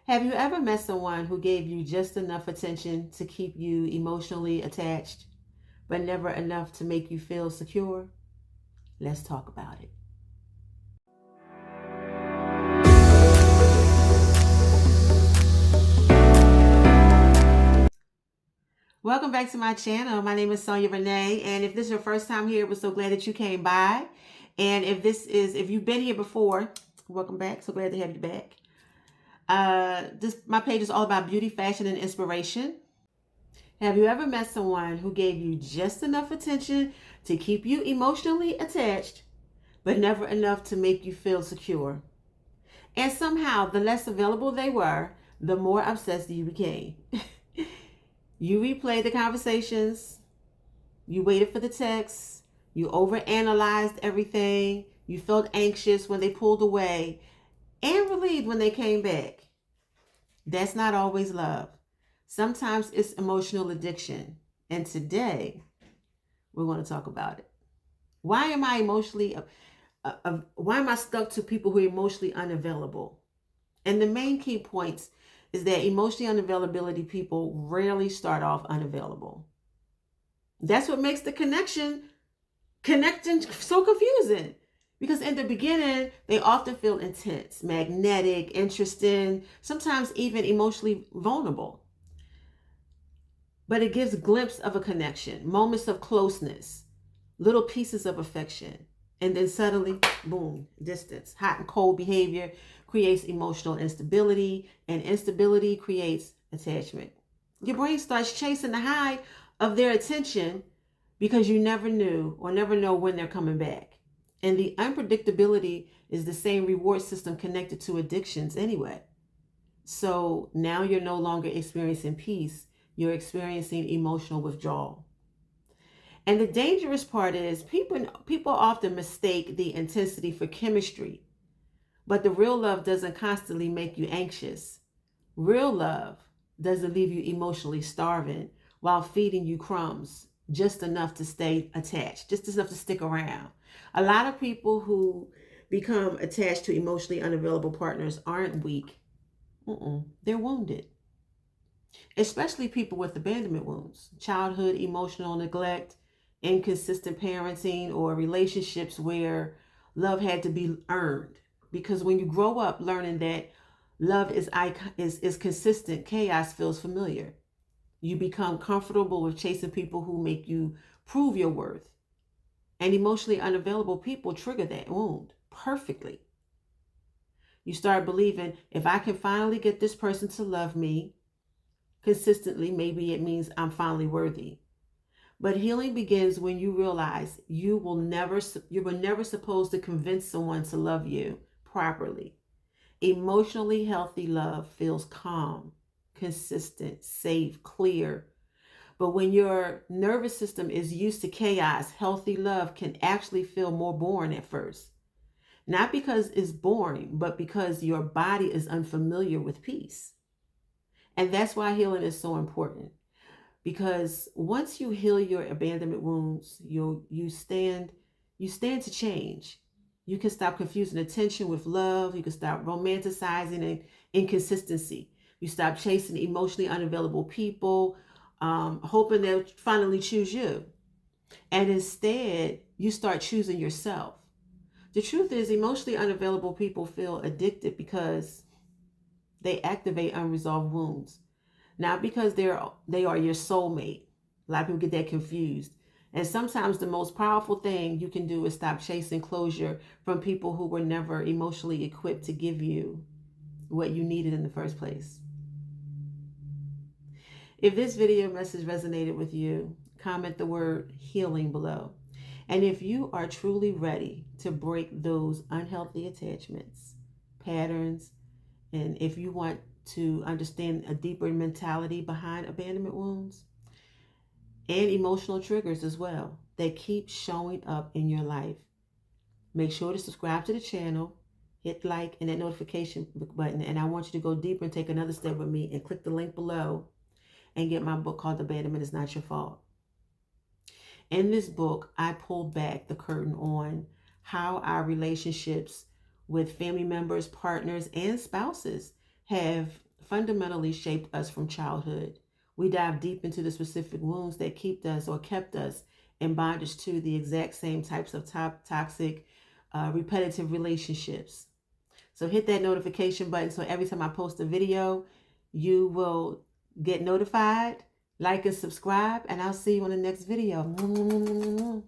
Have you ever met someone who gave you just enough attention to keep you emotionally attached, but never enough to make you feel secure? Let's talk about it. Welcome back to my channel. My name is Sonia Renee, and if this is your first time here, we're so glad that you came by. And if you've been here before, welcome back. So glad to have you back. My page is all about beauty, fashion, and inspiration. Have you ever met someone who gave you just enough attention to keep you emotionally attached, but never enough to make you feel secure? And somehow, the less available they were, the more obsessed you became. You replayed the conversations, you waited for the texts, you overanalyzed everything, you felt anxious when they pulled away, and relieved when they came back. That's not always love. Sometimes it's emotional addiction. And today, we're going to talk about it. Why am I why am I stuck to people who are emotionally unavailable? And the main key points is that emotionally unavailability people rarely start off unavailable. That's what makes the connecting so confusing. Because in the beginning, they often feel intense, magnetic, interesting, sometimes even emotionally vulnerable. But it gives a glimpse of a connection, moments of closeness, little pieces of affection. And then suddenly, boom, distance. Hot and cold behavior creates emotional instability, and instability creates attachment. Your brain starts chasing the high of their attention because you never knew or never know when they're coming back. And the unpredictability is the same reward system connected to addictions anyway. So now you're no longer experiencing peace, you're experiencing emotional withdrawal. And the dangerous part is people often mistake the intensity for chemistry, but the real love doesn't constantly make you anxious. Real love doesn't leave you emotionally starving while feeding you crumbs, just enough to stay attached, just enough to stick around. A lot of people who become attached to emotionally unavailable partners aren't weak. They're wounded, especially people with abandonment wounds, childhood emotional neglect, inconsistent parenting, or relationships where love had to be earned. Because when you grow up learning that love is consistent, chaos feels familiar. You become comfortable with chasing people who make you prove your worth. And emotionally unavailable people trigger that wound perfectly. You start believing, if I can finally get this person to love me consistently, maybe it means I'm finally worthy. But healing begins when you realize you were never supposed to convince someone to love you properly. Emotionally healthy love feels calm, consistent, safe, clear. But when your nervous system is used to chaos, healthy love can actually feel more boring at first. Not because it's boring, but because your body is unfamiliar with peace. And that's why healing is so important. Because once you heal your abandonment wounds, you stand to change. You can stop confusing attention with love. You can stop romanticizing and inconsistency. You stop chasing emotionally unavailable people, hoping they'll finally choose you. And instead, you start choosing yourself. The truth is, emotionally unavailable people feel addicted because they activate unresolved wounds, not because they are your soulmate. A lot of people get that confused. And sometimes the most powerful thing you can do is stop chasing closure from people who were never emotionally equipped to give you what you needed in the first place. If this video message resonated with you, comment the word healing below. And if you are truly ready to break those unhealthy attachments, patterns, and if you want to understand a deeper mentality behind abandonment wounds and emotional triggers as well that keep showing up in your life, make sure to subscribe to the channel, hit like and that notification button. And I want you to go deeper and take another step with me and click the link below and get my book called Abandonment is Not Your Fault. In this book, I pulled back the curtain on how our relationships with family members, partners, and spouses have fundamentally shaped us from childhood. We dive deep into the specific wounds that kept us in bondage to the exact same types of toxic, repetitive relationships. So hit that notification button so every time I post a video, you will get notified. Like and subscribe, and I'll see you on the next video.